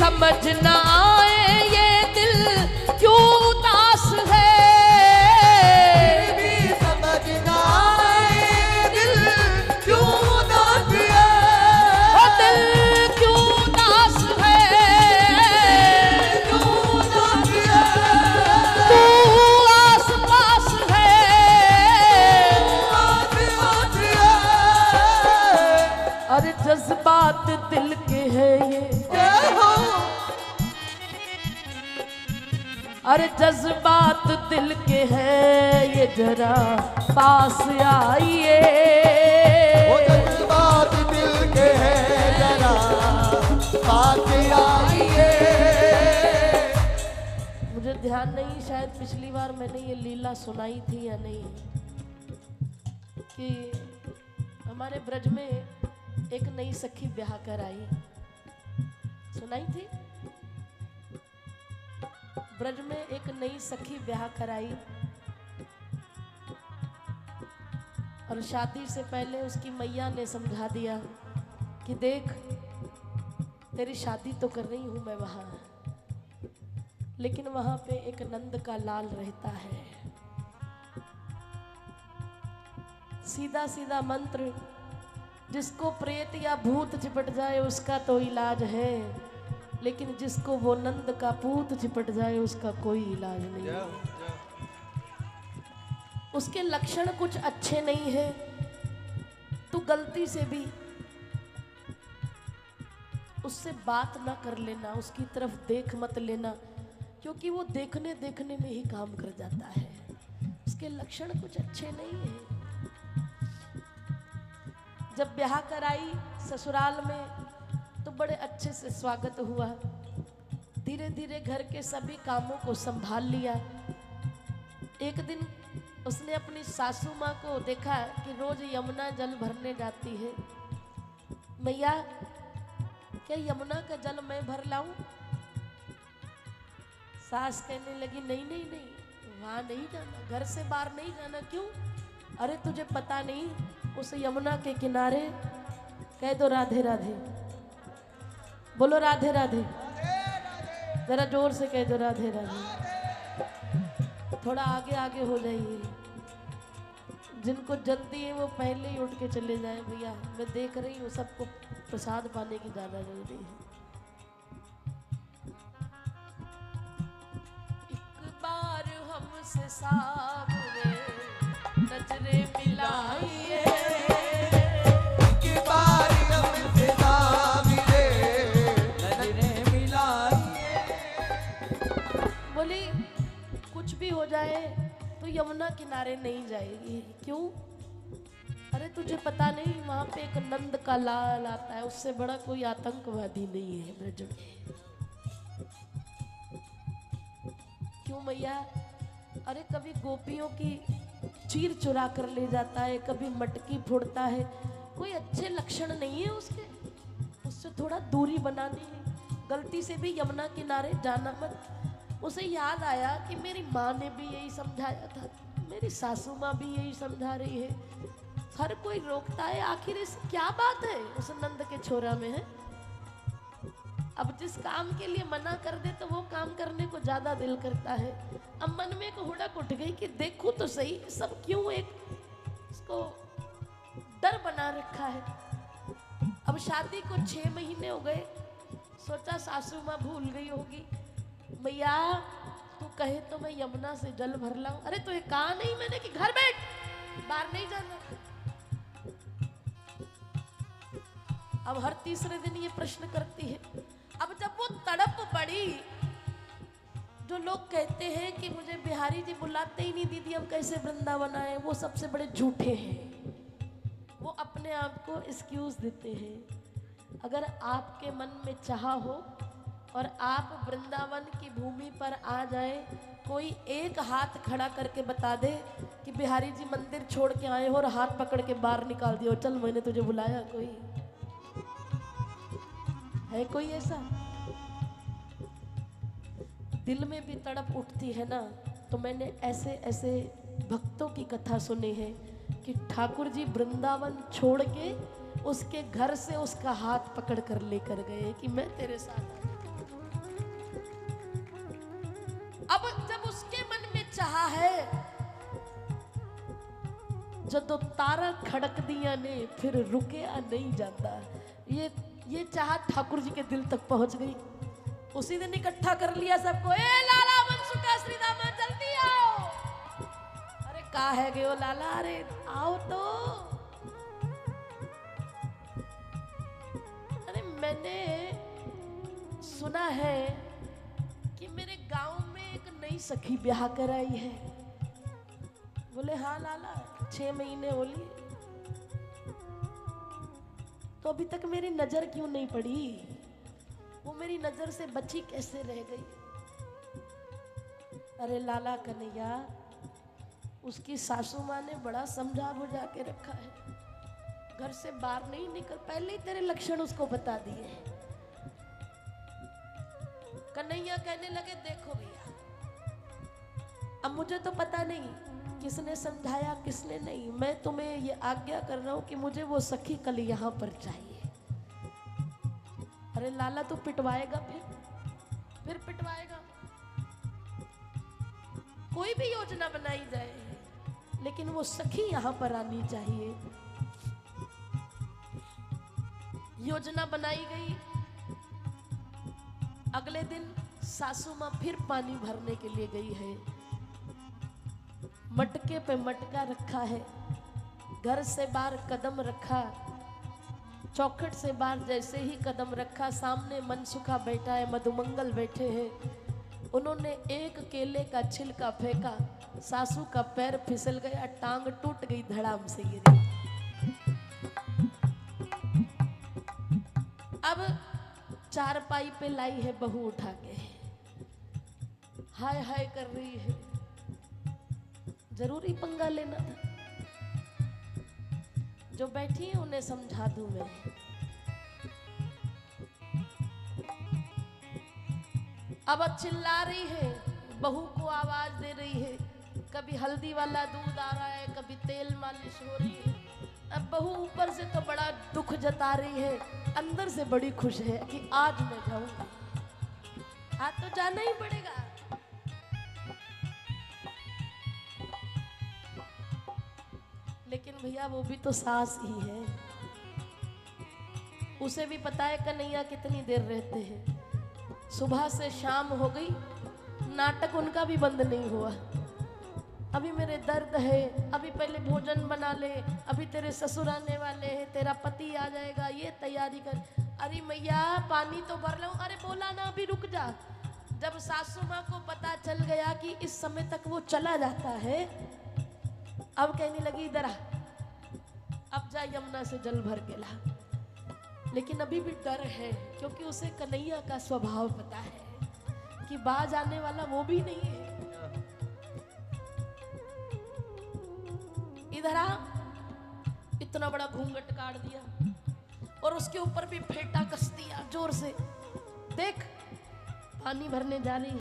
समझ न आए ये दिल क्यों उदास है, फिर भी समझ न आए दिल क्यों उदास है, ओ दिल क्यों उदास है, क्यों उदास है, तू आस पास है, आस है। अरे जज्बात दिल के है ये, जय हो अरे जज्बात दिल के हैं ये जरा पास आइए, वो जज्बात दिल के हैं जरा पास आइए। मुझे ध्यान नहीं, शायद पिछली बार मैंने ये लीला सुनाई थी या नहीं, कि हमारे ब्रज में एक नई सखी ब्याह कर आई, सुनाई थी। ब्रज में एक नई सखी ब्याह कर आई और शादी से पहले उसकी मैया ने समझा दिया कि देख तेरी शादी तो कर रही हूं मैं वहां, लेकिन वहां पे एक नंद का लाल रहता है। सीधा सीधा मंत्र, जिसको प्रेत या भूत चिपट जाए उसका तो इलाज है, लेकिन जिसको वो नंद का पूत चिपट जाए उसका कोई इलाज नहीं है। उसके लक्षण कुछ अच्छे नहीं है, तू गलती से भी उससे बात ना कर लेना, उसकी तरफ देख मत लेना, क्योंकि वो देखने देखने में ही काम कर जाता है। उसके लक्षण कुछ अच्छे नहीं है। जब ब्याह कराई ससुराल में तो बड़े अच्छे से स्वागत हुआ, धीरे धीरे घर के सभी कामों को संभाल लिया। एक दिन उसने अपनी सासू माँ को देखा कि रोज यमुना जल भरने जाती है। मैया क्या यमुना का जल मैं भर लाऊं? सास कहने लगी नहीं नहीं नहीं, वहां नहीं जाना, घर से बाहर नहीं जाना। क्यों? अरे तुझे पता नहीं, उस यमुना के किनारे कह दो राधे राधे, बोलो राधे राधे, जरा जोर से कह दो राधे राधे, थोड़ा आगे आगे हो जाइए। जिनको जल्दी है वो पहले ही उठ के चले जाए। भैया मैं देख रही हूँ सबको प्रसाद पाने की ज्यादा जल्दी है। एक बार हमसे सामने नजरे मिलाइए, एक बार हमसे सामने नजरें मिलाइए। बोली कुछ भी हो जाए तो यमुना किनारे नहीं जाएगी। क्यों? अरे तुझे पता नहीं, वहां पे एक नंद का लाल आता है, उससे बड़ा कोई आतंकवादी नहीं है ब्रज में। क्यों मैया? अरे कभी गोपियों की चीर चुरा कर ले जाता है, कभी मटकी फोड़ता है, कोई अच्छे लक्षण नहीं है उसके, उससे थोड़ा दूरी बनानी है। गलती से भी यमुना किनारे जाना मत। उसे याद आया कि मेरी माँ ने भी यही समझाया था, मेरी सासू माँ भी यही समझा रही है, हर कोई रोकता है, आखिर इस क्या बात है उस नंद के छोरा में है। अब जिस काम के लिए मना कर दे तो वो काम करने को ज्यादा दिल करता है। अब मन में एक हुड़क उठ गई कि देखो तो सही सब क्यों एक इसको डर बना रखा है। अब शादी को 6 महीने हो गए, सोचा सासू माँ भूल गई होगी, भैया तू कहे तो मैं यमुना से जल भर लाऊं। अरे तो ये कहा नहीं मैंने कि घर बैठ, बाहर नहीं जाना। अब हर तीसरे दिन ये प्रश्न करती है। अब जब वो तड़प पड़ी, जो लोग कहते हैं कि मुझे बिहारी जी बुलाते ही नहीं दीदी, हम कैसे वृंदावन आए, वो सबसे बड़े झूठे हैं। वो अपने आप को एक्सक्यूज देते हैं। अगर आपके मन में चाह हो और आप वृंदावन की भूमि पर आ जाए, कोई एक हाथ खड़ा करके बता दे कि बिहारी जी मंदिर छोड़ के आए हो, और हाथ पकड़ के बाहर निकाल दियो, चल मैंने तुझे बुलाया, कोई है कोई ऐसा? दिल में भी तड़प उठती है ना। तो मैंने ऐसे ऐसे भक्तों की कथा सुनी है कि ठाकुर जी वृंदावन छोड़ के उसके घर से उसका हाथ पकड़ कर लेकर गए कि मैं तेरे साथ। है जदों तारा खड़क दिया ने फिर रुकिया नहीं जाता। ये चाहत ठाकुर जी के दिल तक पहुंच गई। उसी दिन इकट्ठा कर लिया सबको, ए लाला मनसुखा श्री दामा जल्दी आओ। अरे कहा है गयो लाला, अरे आओ तो। अरे मैंने सुना है कि मेरे गांव में एक नई सखी ब्याह कराई है। बोले हाँ लाला, 6 महीने हो लिए, तो अभी तक मेरी नजर क्यों नहीं पड़ी? वो मेरी नजर से बची कैसे रह गई? अरे लाला कन्हैया, उसकी सासू माँ ने बड़ा समझा बुझा के रखा है, घर से बाहर नहीं निकल, पहले ही तेरे लक्षण उसको बता दिए। कन्हैया कहने लगे देखो भैया, अब मुझे तो पता नहीं किसने समझाया किसने नहीं, मैं तुम्हें ये आज्ञा कर रहा हूं कि मुझे वो सखी कल यहां पर चाहिए। अरे लाला तू पिटवाएगा, फिर पिटवाएगा। कोई भी योजना बनाई जाए लेकिन वो सखी यहां पर आनी चाहिए। योजना बनाई गई। अगले दिन सासू माँ फिर पानी भरने के लिए गई है। मटके पे मटका रखा है, घर से बाहर कदम रखा, चौखट से बाहर जैसे ही कदम रखा, सामने मनसुखा बैठा है, मधुमंगल बैठे हैं। उन्होंने एक केले का छिलका फेंका, सासू का पैर फिसल गया, टांग टूट गई, धड़ाम से गिरी। अब चारपाई पे लाई है बहू उठा के, हाय हाय कर रही है। जरूरी पंगा लेना था। जो बैठी है उन्हें समझा दूं मैं। अब चिल्ला रही है, बहू को आवाज दे रही है, कभी हल्दी वाला दूध आ रहा है, कभी तेल मालिश हो रही है। अब बहू ऊपर से तो बड़ा दुख जता रही है, अंदर से बड़ी खुश है कि आज मैं जाऊंगा, आज तो जाना ही पड़ेगा। लेकिन भैया वो भी तो सास ही है, उसे भी पता है कन्हैया कितनी देर रहते हैं। सुबह से शाम हो गई, नाटक उनका भी बंद नहीं हुआ। अभी मेरे दर्द है, अभी पहले भोजन बना ले, अभी तेरे ससुर आने वाले हैं, तेरा पति आ जाएगा, ये तैयारी कर। अरे मैया पानी तो भर लो। अरे बोला ना अभी रुक जा। जब सासू माँ को पता चल गया कि इस समय तक वो चला जाता है, अब कहने लगी इधर आ, अब जा यमुना से जल भर के ला। लेकिन अभी भी डर है, क्योंकि उसे कन्हैया का स्वभाव पता है कि बाज आने वाला वो भी नहीं है। इधर आ, इतना बड़ा घूंघट काट दिया और उसके ऊपर भी फेंटा कस दिया जोर से। देख पानी भरने जा रही है।